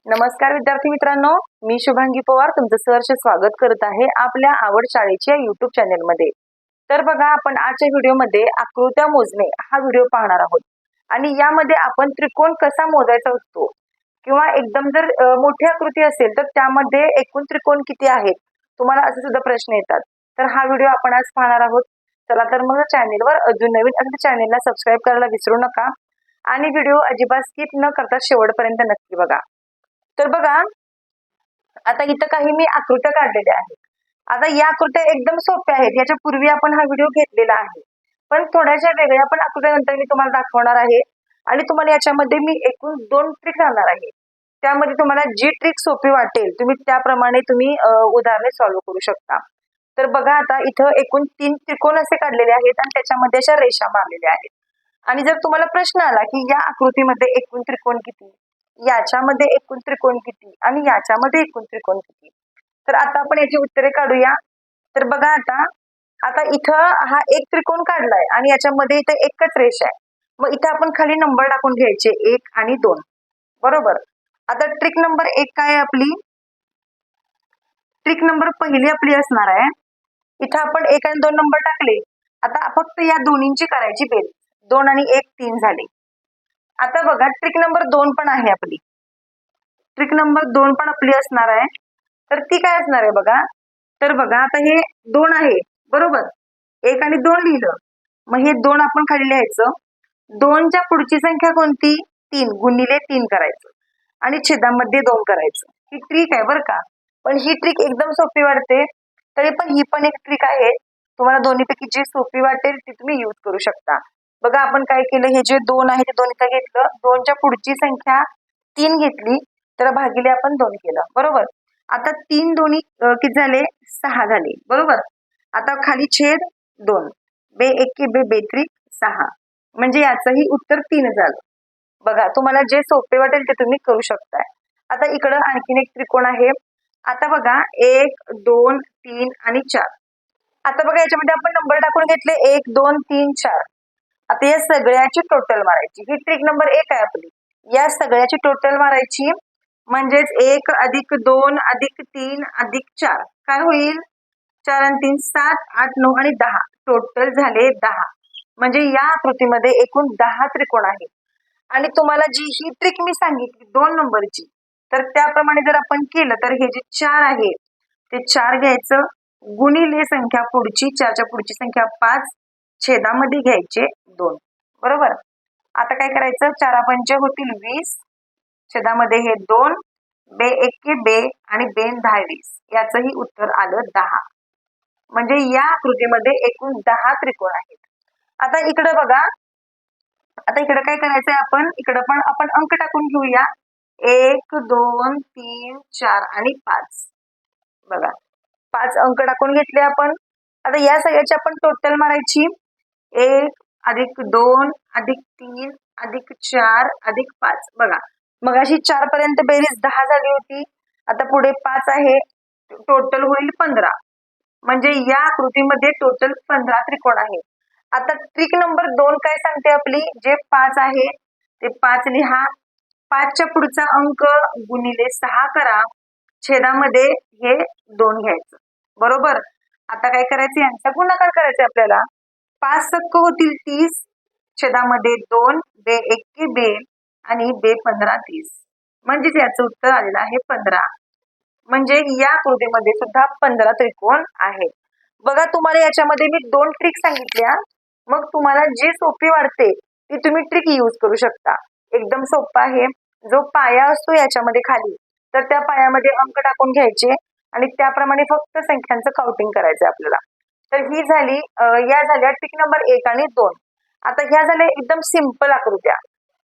नमस्कार विद्यार्थी मित्रांनो, मी शुभांगी पवार तुमचं सहर्ष स्वागत करत आहे आपल्या आवड शाळेच्या युट्यूब चॅनल मध्ये। तर बघा, आपण आजच्या व्हिडिओमध्ये आकृत्या मोजणे हा व्हिडिओ पाहणार आहोत आणि यामध्ये आपण त्रिकोण कसा मोजायचा असतो किंवा एकदम जर मोठी आकृती असेल तर त्यामध्ये एकूण त्रिकोण किती आहेत, तुम्हाला असे सुद्धा प्रश्न येतात। तर हा व्हिडिओ आपण आज पाहणार आहोत। चला तर मग चॅनलवर अजून नवीन असेल तर चॅनलला सबस्क्राईब करायला विसरू नका आणि व्हिडिओ अजिबात स्किप न करता शेवटपर्यंत नक्की बघा। तर बघा, आता इथं काही मी आकृत्या काढलेल्या आहेत। आता या आकृत्या एकदम सोप्या आहेत, याच्या पूर्वी आपण हा व्हिडिओ घेतलेला आहे, पण थोड्याशा वेगळ्या पण आकृत्या नंतर मी तुम्हाला दाखवणार आहे आणि तुम्हाला याच्यामध्ये मी एकूण 2 ट्रिक सांगणार आहे। त्यामध्ये तुम्हाला जी ट्रिक सोपी वाटेल तुम्ही त्याप्रमाणे उदाहरणे सॉल्व्ह करू शकता। तर बघा, आता इथं एकूण 3 त्रिकोण असे काढलेले आहेत आणि त्याच्यामध्ये अशा रेषा मारलेल्या आहेत। आणि जर तुम्हाला प्रश्न आला की या आकृतीमध्ये एकूण त्रिकोण किती, याच्यामध्ये एकूण त्रिकोण किती आणि याच्यामध्ये एकूण त्रिकोण किती, तर आता आपण याची उत्तरे काढूया। तर बघा, आता आता इथं हा एक त्रिकोण काढलाय आणि याच्यामध्ये इथं एकच रेषा आहे, मग इथं आपण खाली नंबर टाकून घ्यायचे 1 आणि 2, बरोबर। आता ट्रिक नंबर 1 काय आहे आपली, ट्रिक नंबर पहिली आपली असणार आहे, इथं आपण 1 आणि 2 नंबर टाकले। आता फक्त या दोन्हींची करायची बेरीज, 2 आणि 1 3 झाले। आता बघा, ट्रिक नंबर 2 पण आहे आपली, ट्रिक नंबर 2 पण आपली असणार आहे। तर ती काय असणार आहे बघा, तर बघा आता हे 2 आहे, बरोबर, 1 आणि 2 लिहिलं, मग हे 2 आपण खाली लिहायचं। 2 च्या पुढची संख्या कोणती, 3 गुणिले 3 करायचं आणि छेदामध्ये 2 करायचं। ही ट्रिक आहे बरं का, पण ही ट्रिक एकदम सोपी वाटते, तरी पण ही पण एक ट्रिक आहे। तुम्हाला दोन्हीपैकी जी सोपी वाटेल ती तुम्ही यूज करू शकता। बघा, आपण काय केलं, हे जे 2 आहे ते 2 इथं घेतलं, 2 च्या पुढची संख्या 3 घेतली, तर भागिले आपण 2 केलं, बरोबर। आता 3 दोन्ही किती झाले, 6 झाले, बरोबर। आता खाली छेद 2, बे 1 बे बेत्रिक 6, म्हणजे याचंही उत्तर 3 झालं। बघा, तुम्हाला जे सोपे वाटेल ते तुम्ही करू शकताय। आता इकडं आणखीन एक त्रिकोण आहे। आता बघा, 1 2 3 आणि 4। आता बघा, याच्यामध्ये आपण नंबर टाकून घेतले 1 2 3 4। आता या सगळ्याची टोटल मारायची, ही ट्रिक नंबर 1 आहे आपली। या सगळ्याची टोटल मारायची, म्हणजेच 1 अधिक 2 अधिक 3 अधिक 4 काय होईल, 4 आणि 3 7 8 9 आणि 10, टोटल झाले 10। म्हणजे या आकृतीमध्ये एकूण 10 त्रिकोण आहेत। आणि तुम्हाला जी ही ट्रिक मी सांगितली 2 नंबरची, तर त्याप्रमाणे जर आपण केलं तर हे जे 4 आहे ते 4 घ्यायचं, गुणिले संख्या पुढची, 4 च्या पुढची संख्या 5, छेदामध्ये घ्यायचे 2, बरोबर। आता काय करायचं, 4 पंचे होतील 20, छेदामध्ये हे 2, बे 1 बे आणि बेन 10 20, याचंही उत्तर आलं 10। म्हणजे या आकृतीमध्ये एकूण 10 त्रिकोण आहेत। आता इकडे बघा, आता इकडे काय करायचंय, आपण इकडे पण आपण अंक टाकून घेऊया, 1 2 3 4 आणि 5। बघा, 5 अंक टाकून घेतले आपण। आता या सगळ्याची आपण टोटल मारायची, 1 अधिक 2 अधिक 3 अधिक 4 अधिक 5। बघा, मग अशी 4 पर्यंत बेरीज 10 झाली होती, आता पुढे 5 आहे, टोटल होईल 15। म्हणजे या आकृतीमध्ये टोटल 15 त्रिकोण आहे। आता ट्रिक नंबर 2 काय सांगते आपली, जे 5 आहे ते 5 लिहा, 5 च्या पुढचा अंक गुणिले 6 करा, छेदामध्ये हे 2 घ्यायचं, बरोबर। आता काय करायचं, यांचा गुणाकार करायचा आपल्याला, 5 सक्क होतील 30, छेदामध्ये 2, बे 1 बे आणि बे 15 30, म्हणजेच याचं उत्तर आलेलं आहे 15। म्हणजे या आकृतीमध्ये सुद्धा 15 त्रिकोण आहेत। बघा, तुम्हाला याच्यामध्ये मी 2 ट्रिक सांगितल्या, मग तुम्हाला जी सोपी वाटते ती तुम्ही ट्रिक यूज करू शकता। एकदम सोपा आहे, जो पाया असतो याच्यामध्ये खाली, तर त्या पायामध्ये अंक टाकून घ्यायचे आणि त्याप्रमाणे फक्त संख्यांचं काउंटिंग करायचं आपल्याला। तर ही झाली या झाल्या ट्रिक नंबर 1 आणि 2। आता ह्या झाल्या एकदम सिंपल आकृत्या।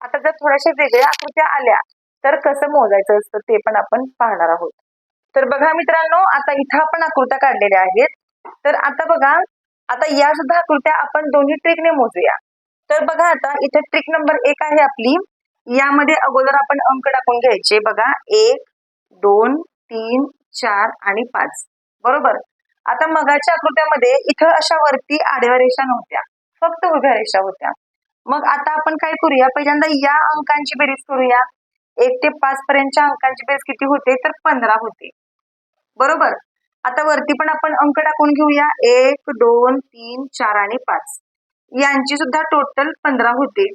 आता जर थोड्याशा वेगळ्या आकृत्या आल्या तर कसं मोजायचं असतं ते पण आपण पाहणार आहोत। तर बघा मित्रांनो, आता इथं आपण आकृत्या काढलेल्या आहेत। तर आता बघा, आता या सुद्धा आकृत्या आपण दोन्ही ट्रिकने मोजूया। तर बघा, आता इथे ट्रिक नंबर 1 आहे आपली, यामध्ये अगोदर आपण अंक टाकून घ्यायचे। बघा, 1 2 3 4 आणि 5, बरोबर। आता मगाच्या आकृत्यामध्ये इथं अशा वरती आडव्या रेषा नव्हत्या, फक्त उभ्या रेषा होत्या। मग आता आपण काय करूया, पहिल्यांदा या अंकांची बेरीज करूया, 1 ते 5 पर्यंतच्या अंकांची बेरीज किती होते तर 15 होते. बरोबर. आता वरती पण आपण अंक टाकून घेऊया. 1 2 3 4 आणि 5 यांची सुद्धा टोटल 15 होते.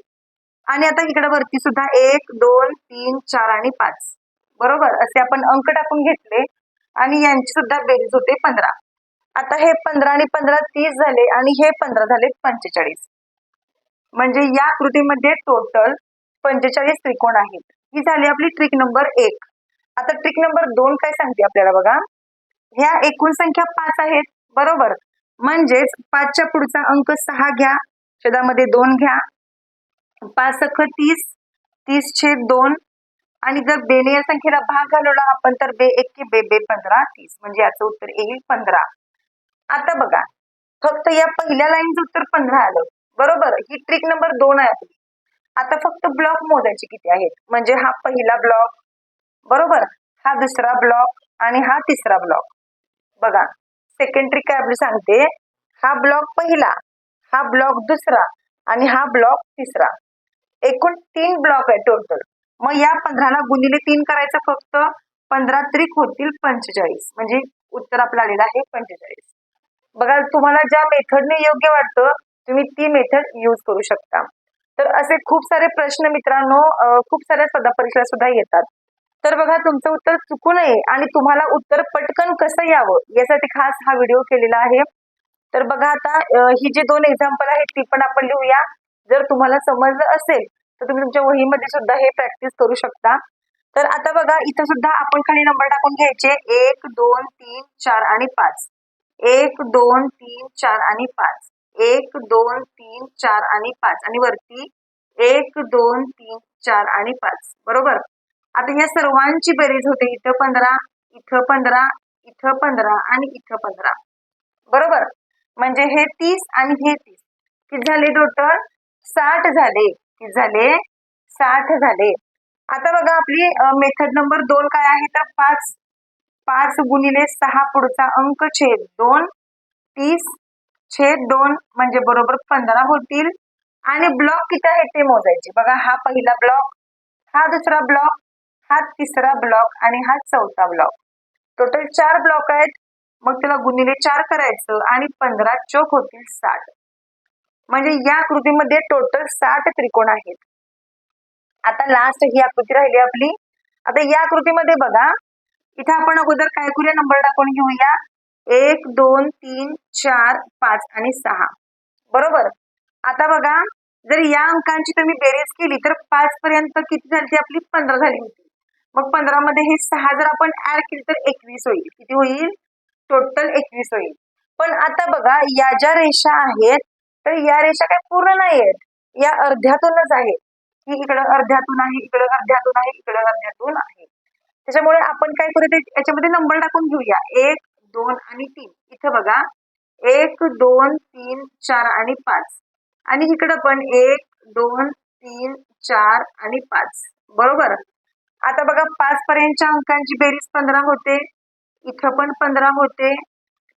आणि आता इकडे वरती सुद्धा 1 2 3 4 आणि 5 बरोबर असे आपण अंक टाकून घेतले आणि यांची सुद्धा बेरीज होते 15. आता हे 15 आणि 15 30 झाले आणि हे 15 झाले 45. म्हणजे या आकृतीमध्ये टोटल 45 त्रिकोण आहेत. ही झाली आपली ट्रिक नंबर 1. आता ट्रिक नंबर 2 काय सांगते आपल्याला बघा. ह्या एकूण संख्या 5 आहेत बरोबर. म्हणजेच 5च्या पुढचा अंक 6 घ्या, छेदामध्ये 2 घ्या. 5 सख 30, 30/2 आणि जर बेने या संख्येला भाग घालवला आपण तर बे 1 बे 15 30 म्हणजे याचं उत्तर येईल 15. आता बघा फक्त या पहिल्या लाईनचं उत्तर 15 आलं बरोबर. ही ट्रिक नंबर 2 आहे आपली. आता फक्त ब्लॉक मोजायचे किती आहेत. म्हणजे हा पहिला ब्लॉक बरोबर, हा दुसरा ब्लॉक आणि हा तिसरा ब्लॉक. बघा सेकंड ट्रिक काय आपली सांगते. हा ब्लॉक पहिला, हा ब्लॉक दुसरा आणि हा ब्लॉक तिसरा. एकूण 3 ब्लॉक आहे टोटल. मग या 15ला गुणिले 3 करायचं फक्त. 15 त्रिक होतील 45 म्हणजे उत्तर आपलं आलेलं आहे 45. बघा तुम्हाला ज्या मेथडने योग्य वाटतं तुम्ही ती मेथड यूज करू शकता. तर असे खूप सारे प्रश्न मित्रांनो खूप साऱ्या स्पर्धा परीक्षा सुद्धा येतात. तर बघा तुमचं उत्तर चुकू नये आणि तुम्हाला उत्तर पटकन कसं यावं यासाठी खास हा व्हिडिओ केलेला आहे. तर बघा आता ही जे 2 एक्झाम्पल आहेत ती पण आपण लिहूया. जर तुम्हाला समजलं असेल तर तुम्ही तुमच्या वहीमध्ये सुद्धा हे प्रॅक्टिस करू शकता. तर आता बघा इथं सुद्धा आपण खाली नंबर टाकून घ्यायचे 1 2 3 4 आणि 5. 1 2 3 4 आणि 5. 1 2 3 4 आणि 5 आणि वरती 1 2 3 4 आणि 5 बरोबर. आता या सर्वांची बेरीज होते इथं 15, इथं 15, इथं 15 आणि इथं 15 बरोबर. म्हणजे हे 30 आणि हे 30 किती झाले टोटल 60 झाले. किती झाले 60 झाले. आता बघा आपली मेथड नंबर 2 काय आहे तर 5 गुणिले 6 पुढचा अंक छेद 2 30/2 म्हणजे बरोबर 15 होतील. आणि ब्लॉक किती आहेत ते मोजायचे. बघा हा पहिला ब्लॉक, हा दुसरा ब्लॉक, हा तिसरा ब्लॉक आणि हा चौथा ब्लॉक. टोटल 4 ब्लॉक आहेत. मग त्याला गुणिले 4 करायचं आणि 15 चौक होतील 60. म्हणजे या आकृतीमध्ये टोटल 60 त्रिकोण आहेत. आता लास्ट ही आकृती राहिली आपली. आता या आकृतीमध्ये बघा इथे आपण अगोदर काय करूया नंबर टाकून घेऊया. 1 2 3 4 5 आणि 6 बरोबर. आता बघा जर या अंकांची तुम्ही बेरीज केली तर 5 पर्यंत किती झाली आपली 15 झाली होती. मग 15 मध्ये हे 6 जर आपण ऍड केली तर 21 होईल. किती होईल टोटल 21 होईल. पण आता बघा या ज्या रेषा आहेत तर या रेषा काय पूर्ण नाही आहेत, या अर्ध्यातूनच आहेत. ही इकडं अर्ध्यातून आहे, इकडं अर्ध्यातून आहे, इकडं अर्ध्यातून आहे. त्याच्यामुळे आपण काय करूया याच्यामध्ये नंबर टाकून घेऊया 1 2 आणि 3. इथं बघा 1 2 3 4 आणि 5 आणि इकडं पण 1 2 3 4 आणि 5 बरोबर. आता बघा 5 पर्यंतच्या अंकांची बेरीज 15 होते, इथं पण 15 होते,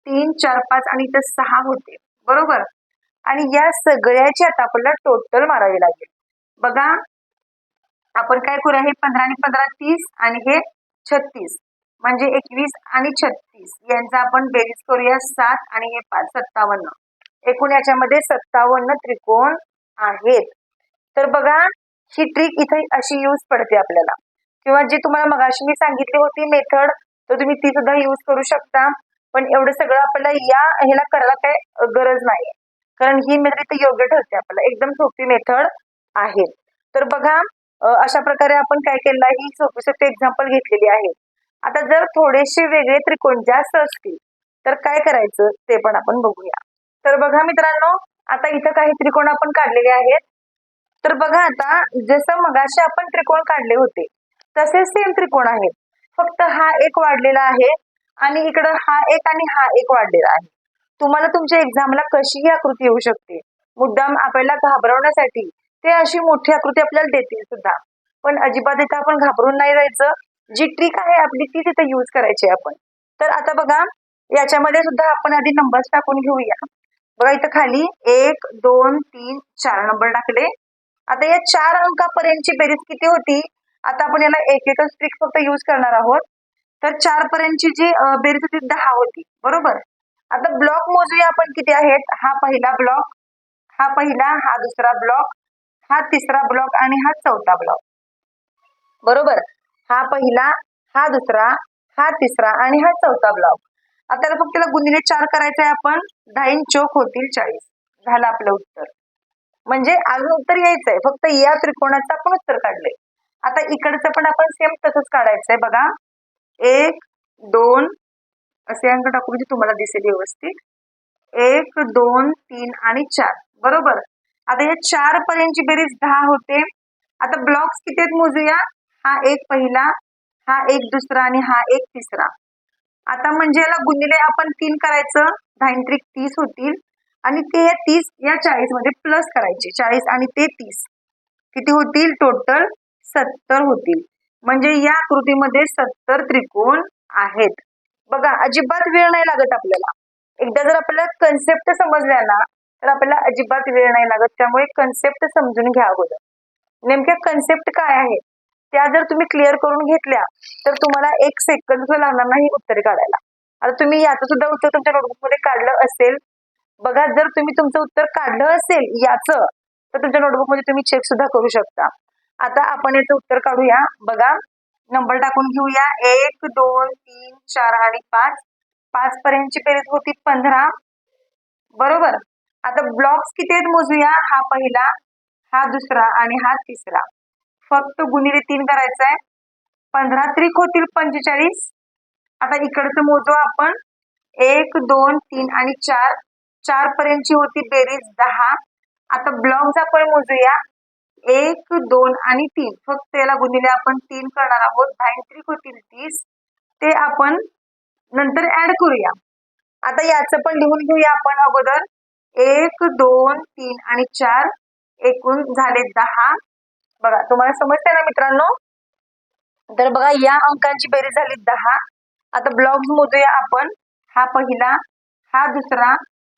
3 4 5 आणि इथं 6 होते बरोबर. आणि या सगळ्याची आता आपल्याला टोटल मारावी लागेल. बघा आपण काय करूया हे 15 आणि 15 30 आणि हे 36 म्हणजे 21 आणि 36 यांचा आपण बेरीज करूया 7 आणि हे 5 57. एकूण याच्यामध्ये 57 त्रिकोण आहेत. तर बघा ही ट्रिक इथे अशी यूज पडते आपल्याला. किंवा जी तुम्हाला मगाशी मी सांगितली होती मेथड तर तुम्ही ती सुद्धा यूज करू शकता. पण एवढं सगळं आपल्याला या ह्याला करायला काय गरज नाही, कारण ही मेथड इथे योग्य ठरते आपल्याला. एकदम सोपी मेथड आहे. तर बघा अशा प्रकारे आपण काय केलं आहे ही सोपी सोपी एक्झाम्पल घेतलेली आहे. आता जर थोडेसे वेगळे त्रिकोण जास्त असतील तर काय करायचं ते पण आपण बघूया. तर बघा मित्रांनो आता इथं काही त्रिकोण आपण काढलेले आहेत. तर बघा आता जसं मगाशी आपण त्रिकोण काढले होते तसेच सेम त्रिकोण आहेत. फक्त हा एक वाढलेला आहे आणि इकडं हा एक आणि हा एक वाढलेला आहे. तुम्हाला तुमच्या एक्झामला कशीही आकृती येऊ शकते. मुद्दाम आपल्याला घाबरवण्यासाठी ते अशी मोठी आकृती आपल्याला देतील सुद्धा. पण अजिबात इथं आपण घाबरून नाही जायचं. जी ट्रिक आहे आपली ती तिथे यूज करायची आपण. तर आता बघा याच्यामध्ये सुद्धा आपण आधी नंबर्स टाकून घेऊया. बघा इथं खाली 1 2 3 4 नंबर टाकले. आता या 4 अंकापर्यंतची बेरीज किती होती आता आपण याला एक एकच ट्रिक फक्त यूज करणार आहोत. तर 4 पर्यंतची जी बेरीज होती 10 होती, बरोबर. आता ब्लॉक मोजूया आपण किती आहेत. हा पहिला ब्लॉक, हा पहिला, हा दुसरा ब्लॉक, हा तिसरा ब्लॉक आणि हा चौथा ब्लॉक, बरोबर. हा पहिला, हा दुसरा, हा तिसरा आणि हा चौथा ब्लॉक. आता फक्त त्याला गुणिले 4 करायचं आहे आपण. 10 चोक होतील 40. झालं आपलं उत्तर. म्हणजे अजून उत्तर यायचंय, फक्त या त्रिकोणाचं आपण उत्तर काढलंय. आता इकडचं पण आपण सेम तसंच काढायचंय बघा. 1 2 असे अंक टाकू म्हणजे तुम्हाला दिसेल व्यवस्थित. 1 2 3 आणि 4, बरोबर. आता या 4 पर्यंतची बेरीज 10 होते. आता ब्लॉक्स किती आहेत मोजूया. हा एक पहिला, हा एक दुसरा आणि हा एक तिसरा. आता म्हणजे याला गुणिले आपण 3 करायचं. 10 त्रिक 30 होतील आणि ते 30 या 40 मध्ये प्लस करायचे. 40 आणि ते 30 किती होतील. टोटल 70 होतील. म्हणजे या आकृतीमध्ये 70 त्रिकोण आहेत. बघा, अजिबात वेळ नाही लागत आपल्याला. एकदा जर आपल्याला कन्सेप्ट समजल्या ना तर आपल्याला अजिबात वेळ नाही लागत. त्यामुळे कन्सेप्ट समजून घ्या अगोदर. नेमक्या कन्सेप्ट काय आहे त्या जर तुम्ही क्लिअर करून घेतल्या तर तुम्हाला 1 सेकंद सुद्धा लागणार नाही उत्तर काढायला. आता तुम्ही याचं सुद्धा उत्तर तुमच्या नोटबुक मध्ये काढलं असेल. बघा, जर तुम्ही तुमचं उत्तर काढलं असेल याचं तर तुमच्या नोटबुक मध्ये तुम्ही चेक सुद्धा करू शकता. आता आपण याचं उत्तर काढूया. बघा, नंबर टाकून घेऊया. 1 2 3 4 आणि 5. 5 पर्यंतची बेरीज होती 15, बरोबर. आता ब्लॉक्स किती आहेत मोजूया. हा पहिला, हा दुसरा आणि हा तिसरा. फक्त गुणिले 3 करायचं आहे. 15 त्रिक होतील 45. आता इकडचं मोजू आपण. 1 2 3 आणि 4. 4 पर्यंतची होती बेरीज 10. आता ब्लॉक्स आपण मोजूया. 1 2 आणि 3. फक्त याला गुणिले आपण 3 करणार आहोत. 10 त्रिक होतील 30. ते आपण नंतर ऍड करूया. आता याचं पण लिहून घेऊया आपण अगोदर. 1 2 3 आणि 4 एकूण झाले 10. बघा, तुम्हाला समजतंय ना मित्रांनो. तर बघा, या अंकांची बेरीज झाली 10. आता ब्लॉक्स मोजूया आपण. हा पहिला, हा दुसरा,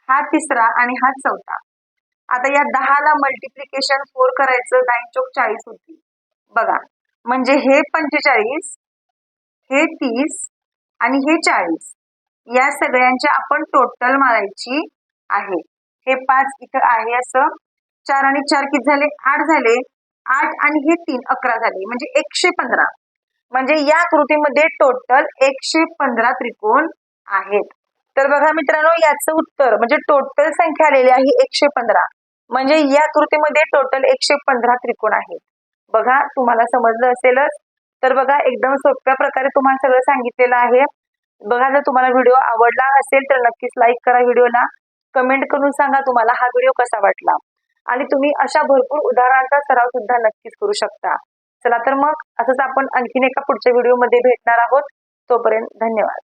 हा तिसरा आणि हा चौथा. आता या 10 ला मल्टिप्लिकेशन 4 करायचं. 10 चोक 40 होती. बघा, म्हणजे हे 45, हे 30 आणि हे 40. या सगळ्यांची आपण टोटल मारायची आहे. हे 5 इथं आहे असं. 4 आणि 4 किती झाले. 8 झाले. 8 आणि हे 3 11 झाले. म्हणजे 115. म्हणजे या कृतीमध्ये टोटल 115 त्रिकोण आहेत. तर बघा मित्रांनो, याचं उत्तर म्हणजे टोटल संख्या आलेली आहे 115. म्हणजे या कृतीमध्ये टोटल 115 त्रिकोण आहेत. बघा, तुम्हाला समजलं असेलच. तर बघा, एकदम सोप्या प्रकारे तुम्हाला सगळं सांगितलेलं आहे. बघा, जर तुम्हाला व्हिडिओ आवडला असेल तर नक्कीच लाईक करा व्हिडिओला. कमेंट करून सांगा तुम्हाला हा व्हिडिओ कसा वाटला. आणि तुम्ही अशा भरपूर उदाहरणांचा सराव सुद्धा नक्कीच करू शकता. चला तर मग असंच आपण आणखीन एका पुढच्या व्हिडिओमध्ये भेटणार आहोत. तोपर्यंत धन्यवाद.